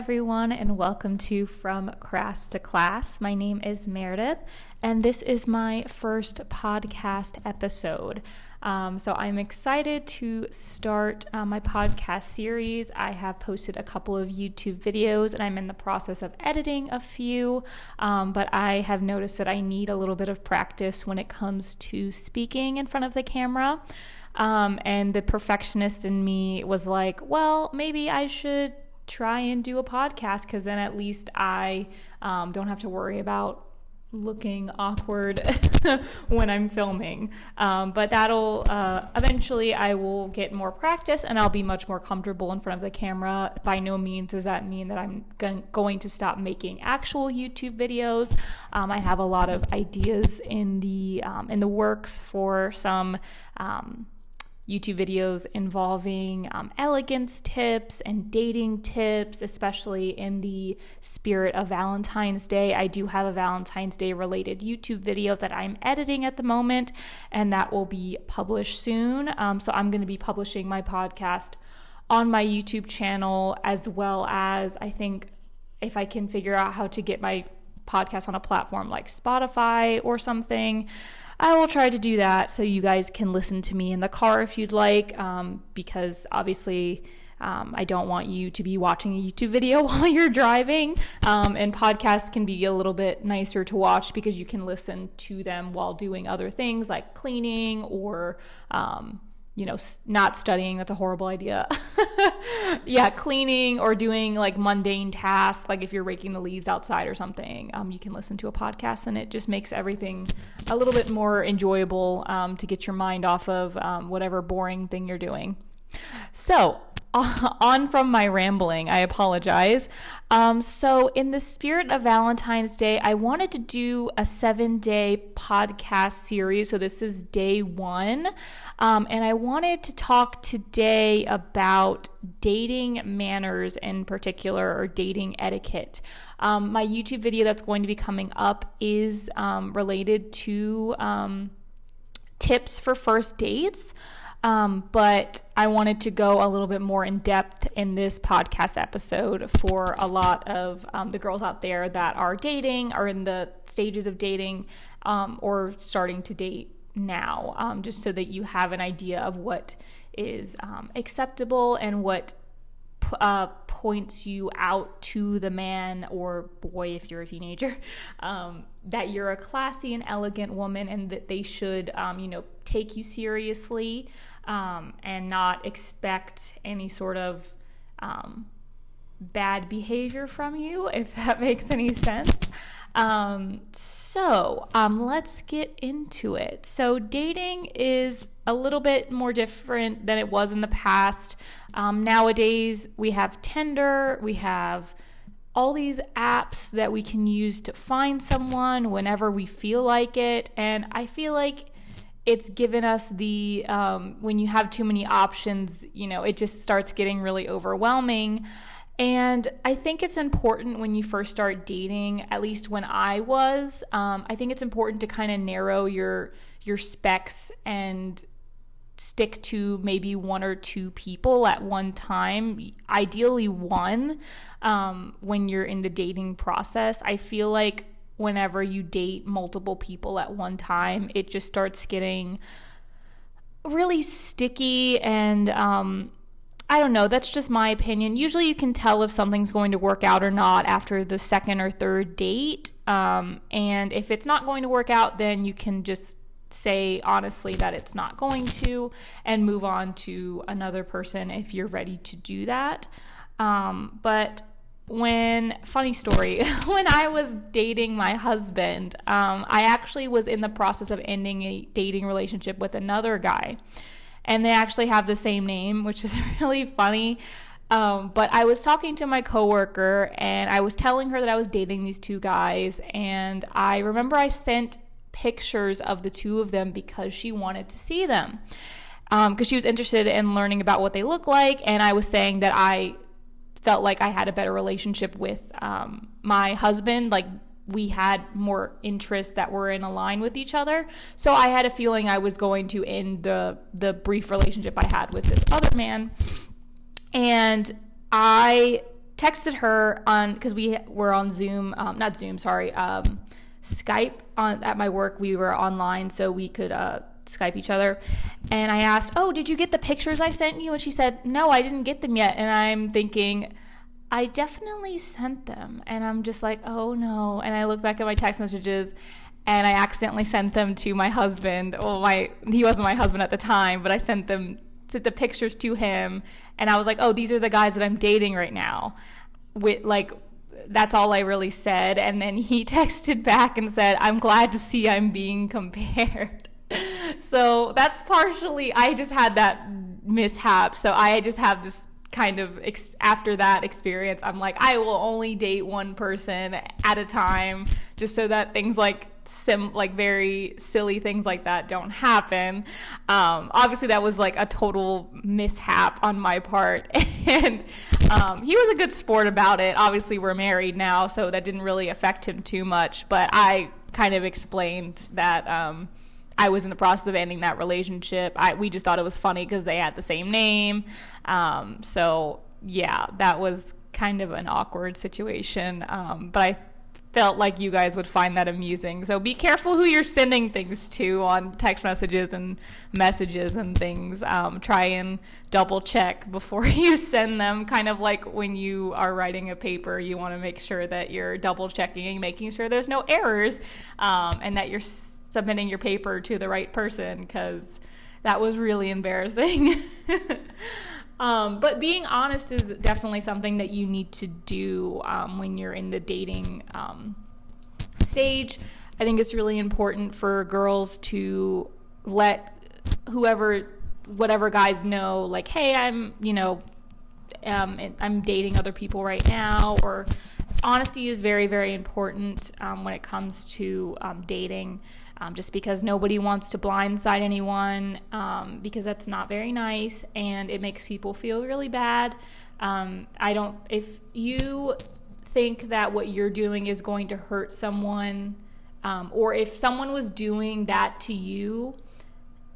everyone, and welcome to From Crass to Class. My name is Meredith, and this is my first podcast episode. So I'm excited to start my podcast series. I have posted a couple of YouTube videos, and I'm in the process of editing a few, but I have noticed that I need a little bit of practice when it comes to speaking in front of the camera. And the perfectionist in me was like, well, maybe I should try and do a podcast, because then at least I don't have to worry about looking awkward when I'm filming. But that'll eventually I will get more practice and I'll be much more comfortable in front of the camera. By no means does that mean that I'm going to stop making actual YouTube videos. I have a lot of ideas in the works for some YouTube videos involving elegance tips and dating tips, especially in the spirit of Valentine's Day. I do have a Valentine's Day related YouTube video that I'm editing at the moment, and that will be published soon. So I'm going to be publishing my podcast on my YouTube channel, as well as I think if I can figure out how to get my podcast on a platform like Spotify or something, I will try to do that so you guys can listen to me in the car if you'd like, because obviously I don't want you to be watching a YouTube video while you're driving, and podcasts can be a little bit nicer to watch because you can listen to them while doing other things like cleaning or not studying. That's a horrible idea. Yeah, cleaning or doing like mundane tasks, like if you're raking the leaves outside or something, you can listen to a podcast, and it just makes everything a little bit more enjoyable to get your mind off of whatever boring thing you're doing. So on from my rambling, I apologize. So in the spirit of Valentine's Day, I wanted to do a 7-day podcast series. So this is day 1. And I wanted to talk today about dating manners in particular, or dating etiquette. My YouTube video that's going to be coming up is related to tips for first dates. But I wanted to go a little bit more in depth in this podcast episode for a lot of the girls out there that are dating, or in the stages of dating, or starting to date now, just so that you have an idea of what is acceptable and what points you out to the man or boy, if you're a teenager, that you're a classy and elegant woman, and that they should take you seriously, and not expect any sort of bad behavior from you, if that makes any sense. So let's get into it. So dating is a little bit more different than it was in the past. Nowadays we have Tinder, we have all these apps that we can use to find someone whenever we feel like it. And I feel like it's given us the, when you have too many options, it just starts getting really overwhelming. And I think it's important when you first start dating, at least when I was, I think it's important to kind of narrow your specs and stick to maybe 1 or 2 people at one time, ideally one, when you're in the dating process. I feel like whenever you date multiple people at one time, it just starts getting really sticky, and I don't know, that's just my opinion. Usually you can tell if something's going to work out or not after the second or third date, and if it's not going to work out, then you can just say honestly that it's not going to, and move on to another person if you're ready to do that. But funny story, when I was dating my husband, I actually was in the process of ending a dating relationship with another guy, and they actually have the same name, which is really funny. But I was talking to my coworker, and I was telling her that I was dating these 2 guys, and I remember I sent pictures of the 2 of them because she wanted to see them, because she was interested in learning about what they look like. And I was saying that I felt like I had a better relationship with my husband, like we had more interests that were in line with each other. So I had a feeling I was going to end the brief relationship I had with this other man. And I texted her because we were on Zoom, not Zoom, sorry, Skype at my work. We were online so we could Skype each other. And I asked, oh, did you get the pictures I sent you? And she said, no, I didn't get them yet. And I'm thinking, I definitely sent them. And I'm just like, oh no. And I look back at my text messages and I accidentally sent them to my husband. Well, he wasn't my husband at the time, but I sent the pictures to him. And I was like, oh, these are the guys that I'm dating right now. That's all I really said. And then he texted back and said, I'm glad to see I'm being compared. So that's partially, I just had that mishap. So I just have this kind of, after that experience, I'm like, I will only date one person at a time, just so that things like very silly things like that don't happen. Obviously that was like a total mishap on my part. And he was a good sport about it. Obviously we're married now, so that didn't really affect him too much, but I kind of explained that I was in the process of ending that relationship. We just thought it was funny because they had the same name. So yeah, that was kind of an awkward situation. But I felt like you guys would find that amusing. So be careful who you're sending things to on text messages and things. Try and double check before you send them. Kind of like when you are writing a paper, you want to make sure that you're double checking and making sure there's no errors, and that you're submitting your paper to the right person, because that was really embarrassing. But being honest is definitely something that you need to do when you're in the dating stage. I think it's really important for girls to let whatever guys know, like, hey, I'm dating other people right now. Or honesty is very, very important when it comes to dating. Just because nobody wants to blindside anyone, because that's not very nice and it makes people feel really bad. If you think that what you're doing is going to hurt someone, or if someone was doing that to you,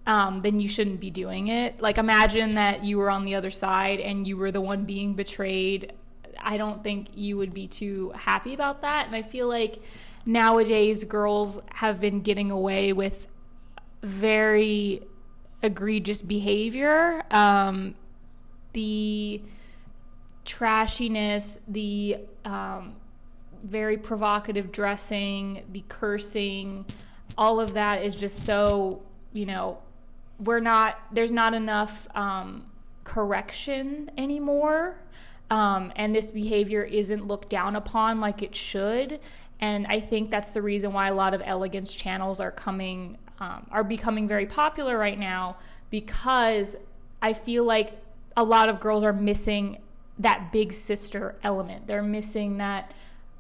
then you shouldn't be doing it. Like, imagine that you were on the other side and you were the one being betrayed. I don't think you would be too happy about that. And I feel like nowadays girls have been getting away with very egregious behavior. The trashiness, the very provocative dressing, the cursing, all of that is just so, there's not enough correction anymore. And this behavior isn't looked down upon like it should. And I think that's the reason why a lot of elegance channels are becoming very popular right now, because I feel like a lot of girls are missing that big sister element. They're missing that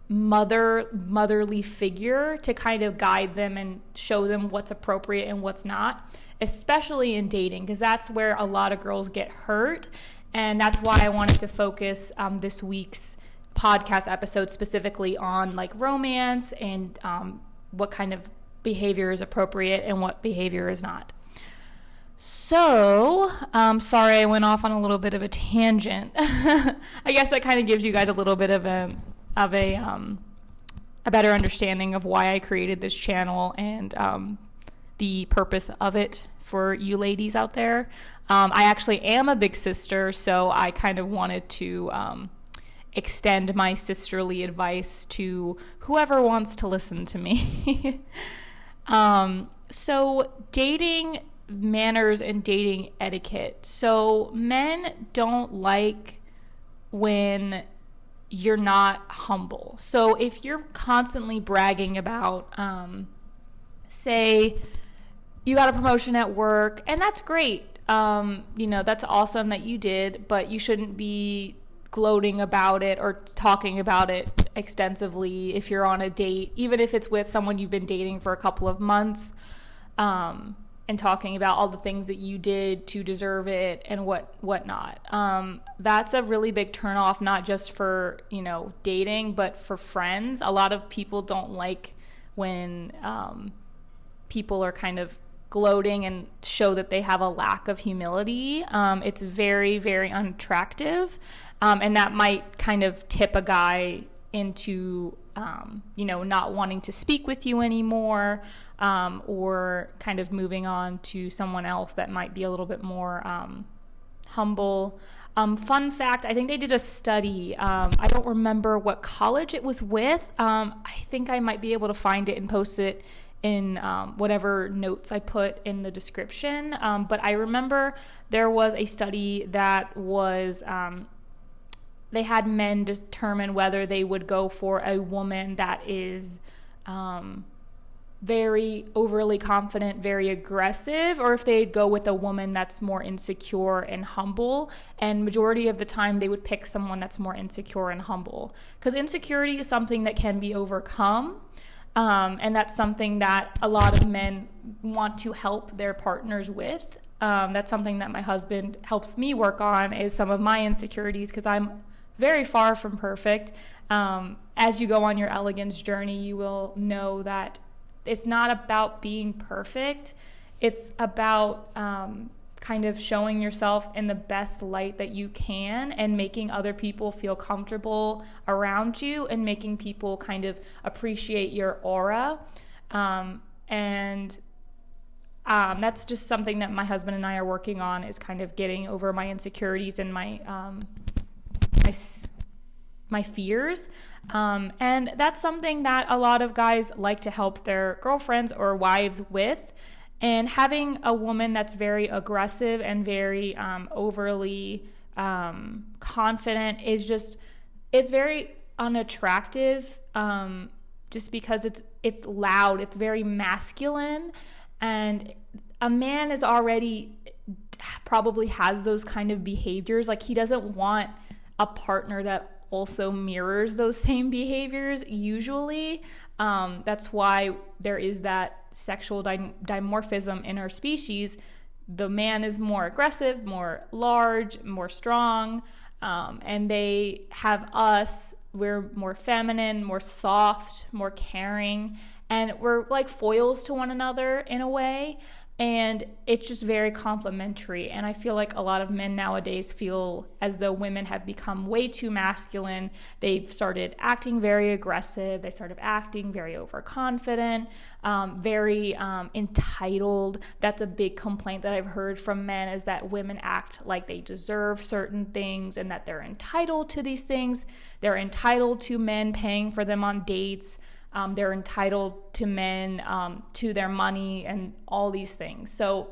motherly figure to kind of guide them and show them what's appropriate and what's not, especially in dating, because that's where a lot of girls get hurt. And that's why I wanted to focus this week's podcast episode specifically on like romance and what kind of behavior is appropriate and what behavior is not. So, sorry I went off on a little bit of a tangent. I guess that kind of gives you guys a little bit of a better understanding of why I created this channel and the purpose of it for you ladies out there. I actually am a big sister, so I kind of wanted to extend my sisterly advice to whoever wants to listen to me. So dating manners and dating etiquette. So men don't like when you're not humble. So if you're constantly bragging about, say you got a promotion at work, and that's great. That's awesome that you did, but you shouldn't be gloating about it or talking about it extensively if you're on a date, even if it's with someone you've been dating for a couple of months, and talking about all the things that you did to deserve it and whatnot. That's a really big turnoff, not just for, dating, but for friends. A lot of people don't like when people are kind of gloating and show that they have a lack of humility. It's very, very unattractive. And that might kind of tip a guy into, not wanting to speak with you anymore, or kind of moving on to someone else that might be a little bit more humble. Fun fact, I think they did a study. I don't remember what college it was with. I think I might be able to find it and post it in whatever notes I put in the description. But I remember there was a study that was, they had men determine whether they would go for a woman that is very overly confident, very aggressive, or if they'd go with a woman that's more insecure and humble. And majority of the time they would pick someone that's more insecure and humble, because insecurity is something that can be overcome. And that's something that a lot of men want to help their partners with. That's something that my husband helps me work on, is some of my insecurities, because I'm very far from perfect. As you go on your elegance journey, you will know that it's not about being perfect. It's about kind of showing yourself in the best light that you can, and making other people feel comfortable around you, and making people kind of appreciate your aura. And that's just something that my husband and I are working on, is kind of getting over my insecurities and my fears. And that's something that a lot of guys like to help their girlfriends or wives with. And having a woman that's very aggressive and very overly confident it's very unattractive, just because it's loud, it's very masculine, and a man is already probably has those kind of behaviors. Like, he doesn't want a partner that also mirrors those same behaviors usually. That's why there is that sexual dimorphism in our species. The man is more aggressive, more large, more strong, and they have us. We're more feminine, more soft, more caring, and we're like foils to one another in a way. And it's just very complimentary. And I feel like a lot of men nowadays feel as though women have become way too masculine. They've started acting very aggressive. They started acting very overconfident, very entitled. That's a big complaint that I've heard from men, is that women act like they deserve certain things and that they're entitled to these things. They're entitled to men paying for them on dates. They're entitled to men, to their money, and all these things. So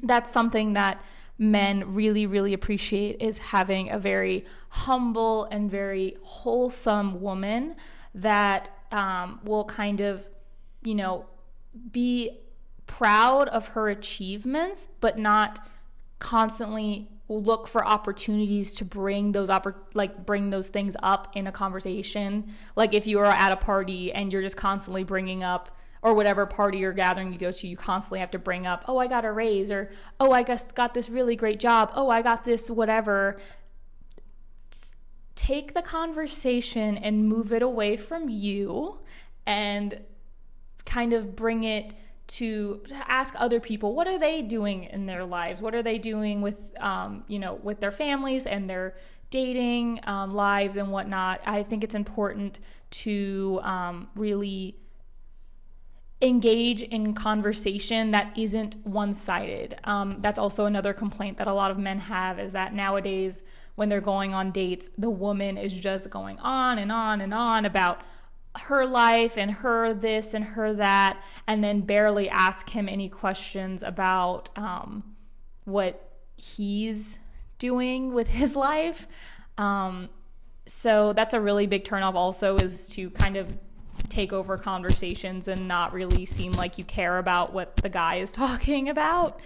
that's something that men really, really appreciate, is having a very humble and very wholesome woman that will kind of, be proud of her achievements, but not constantly look for opportunities to bring those things up in a conversation. Like, if you are at a party and you're just constantly bringing up, or whatever party or gathering you go to, you constantly have to bring up, oh, I got a raise, or oh, I just got this really great job, oh, I got this whatever. Take the conversation and move it away from you, and kind of bring it to ask other people, what are they doing in their lives? What are they doing with, with their families and their dating lives and whatnot? I think it's important to really engage in conversation that isn't one-sided. That's also another complaint that a lot of men have, is that nowadays when they're going on dates, the woman is just going on and on and on about her life and her this and her that, and then barely ask him any questions about what he's doing with his life. So that's a really big turnoff also, is to kind of take over conversations and not really seem like you care about what the guy is talking about.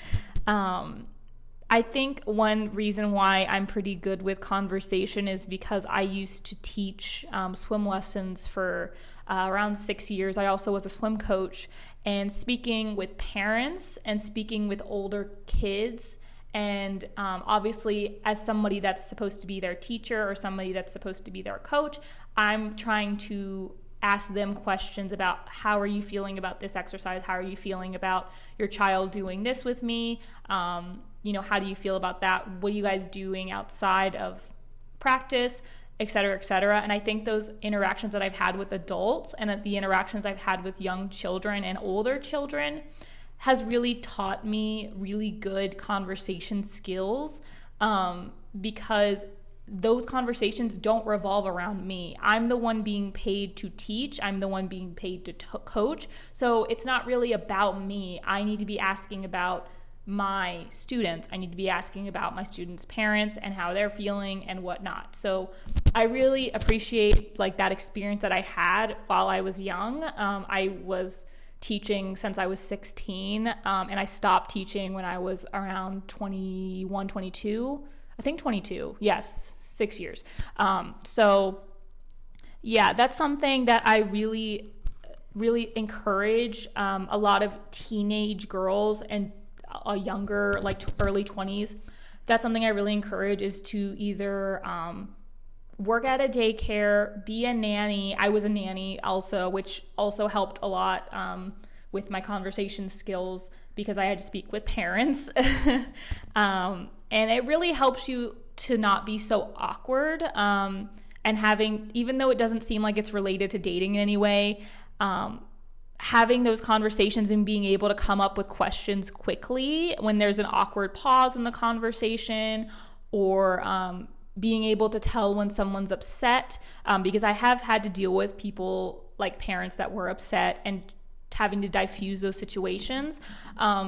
I think one reason why I'm pretty good with conversation is because I used to teach swim lessons for around 6 years. I also was a swim coach, and speaking with parents and speaking with older kids, and obviously as somebody that's supposed to be their teacher or somebody that's supposed to be their coach, I'm trying to ask them questions about how are you feeling about this exercise? How are you feeling about your child doing this with me? How do you feel about that? What are you guys doing outside of practice, et cetera, et cetera. And I think those interactions that I've had with adults and the interactions I've had with young children and older children has really taught me really good conversation skills, because those conversations don't revolve around me. I'm the one being paid to teach. I'm the one being paid to coach. So it's not really about me. I need to be asking about my students. I need to be asking about my students' parents and how they're feeling and whatnot. So I really appreciate that experience that I had while I was young. I was teaching since I was 16, and I stopped teaching when I was around 21, 22. I think 22. Yes, 6 years. So yeah, that's something that I really, really encourage a lot of teenage girls and younger, early 20s. That's something I really encourage, is to either work at a daycare, be a nanny. I was a nanny also, which also helped a lot with my conversation skills, because I had to speak with parents. And it really helps you to not be so awkward, and having, even though it doesn't seem like it's related to dating in any way, having those conversations and being able to come up with questions quickly when there's an awkward pause in the conversation, or being able to tell when someone's upset, because I have had to deal with people, parents that were upset, and having to diffuse those situations.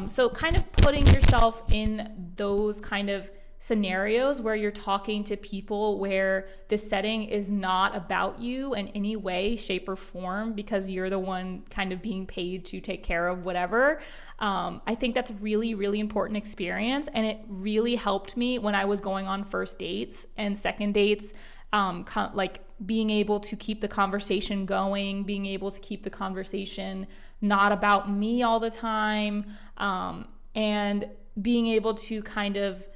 So kind of putting yourself in those kind of scenarios where you're talking to people where the setting is not about you in any way, shape, or form, because you're the one kind of being paid to take care of whatever. I think that's a really, really important experience, and it really helped me when I was going on first dates and second dates, being able to keep the conversation going, being able to keep the conversation not about me all the time, and being able to kind of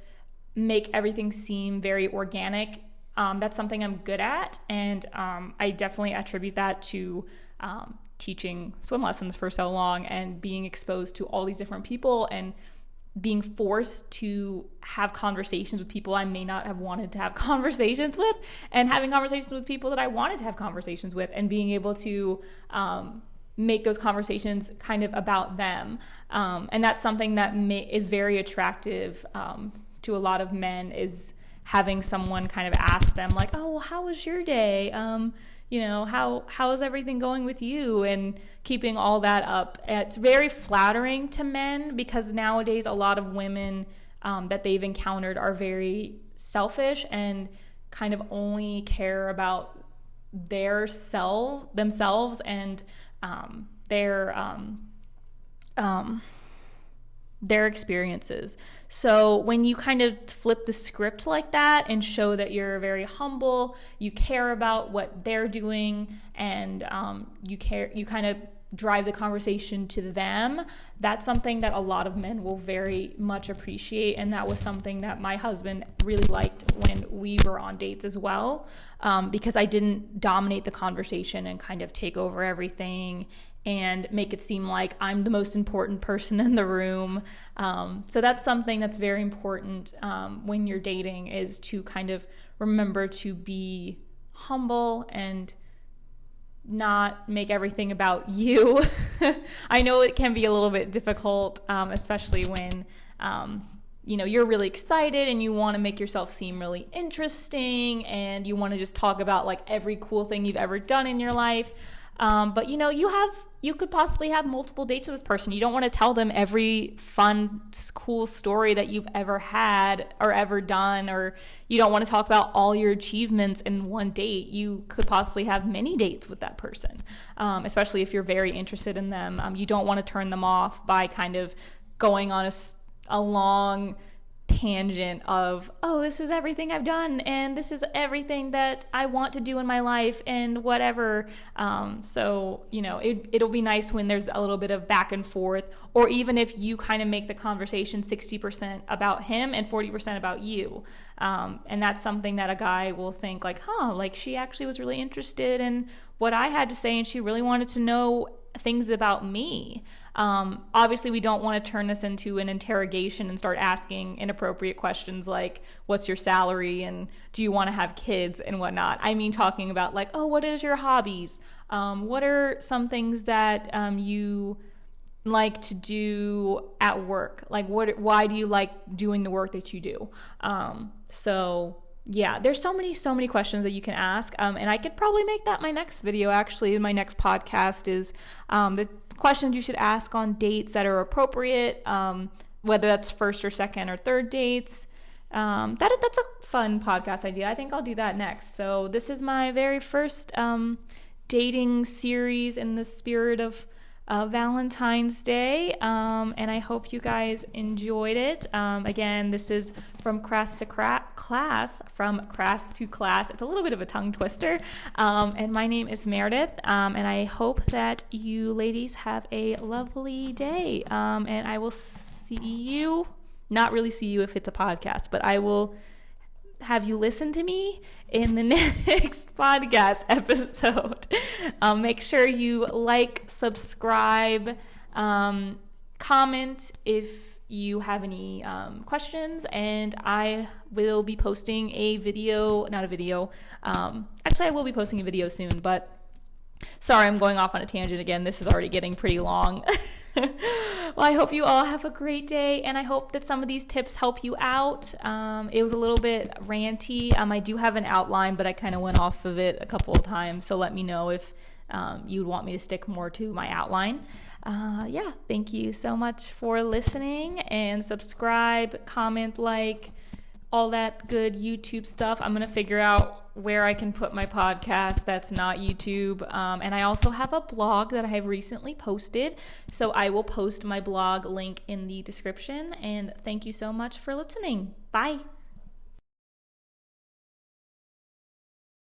make everything seem very organic. That's something I'm good at, and I definitely attribute that to teaching swim lessons for so long and being exposed to all these different people and being forced to have conversations with people I may not have wanted to have conversations with, and having conversations with people that I wanted to have conversations with, and being able to make those conversations kind of about them. And that's something that is very attractive to a lot of men, is having someone kind of ask them oh, well, how was your day? How is everything going with you? And keeping all that up. It's very flattering to men, because nowadays a lot of women that they've encountered are very selfish and kind of only care about themselves and their experiences. So when you kind of flip the script like that and show that you're very humble, you care about what they're doing, and you kind of drive the conversation to them, that's something that a lot of men will very much appreciate. And that was something that my husband really liked when we were on dates as well, because I didn't dominate the conversation and kind of take over everything and make it seem like I'm the most important person in the room. So that's something that's very important when you're dating, is to kind of remember to be humble and not make everything about you. I know it can be a little bit difficult, especially when you're really excited and you want to make yourself seem really interesting, and you want to just talk about every cool thing you've ever done in your life. But you could possibly have multiple dates with this person. You don't want to tell them every fun, cool story that you've ever had or ever done, or you don't want to talk about all your achievements in one date. You could possibly have many dates with that person, especially if you're very interested in them. You don't want to turn them off by kind of going on a long tangent of, oh, this is everything I've done and this is everything that I want to do in my life and whatever. So, it'll be nice when there's a little bit of back and forth, or even if you kind of make the conversation 60% about him and 40% about you. And that's something that a guy will think like, like she actually was really interested in what I had to say and she really wanted to know things about me. Obviously, we don't want to turn this into an interrogation and start asking inappropriate questions like, what's your salary and do you want to have kids and whatnot. I mean, talking about like, oh, what is your hobbies? What are some things that you like to do at work? Like, why do you like doing the work that you do? So yeah, there's so many questions that you can ask. And I could probably make that my next video. Actually, my next podcast is the questions you should ask on dates that are appropriate, whether that's first or second or third dates. That's a fun podcast idea. I think I'll do that next. So this is my very first dating series in the spirit of Valentine's Day, and I hope you guys enjoyed it. Again, this is from Crass to Class, from Crass to Class. It's a little bit of a tongue twister, and my name is Meredith, and I hope that you ladies have a lovely day, and I will see you, not really see you if it's a podcast, but I will have you listen to me in the next podcast episode. Make sure you like, subscribe, comment if you have any questions, and I will be posting a video, actually I will be posting a video soon, but sorry, I'm going off on a tangent again. This is already getting pretty long. Well, I hope you all have a great day, and I hope that some of these tips help you out. It was a little bit ranty. I do have an outline, but I kind of went off of it a couple of times, so let me know if you'd want me to stick more to my outline. Thank you so much for listening, and subscribe, comment, like, all that good YouTube stuff. I'm going to figure out where I can put my podcast that's not YouTube. And I also have a blog that I have recently posted. So I will post my blog link in the description. And thank you so much for listening. Bye.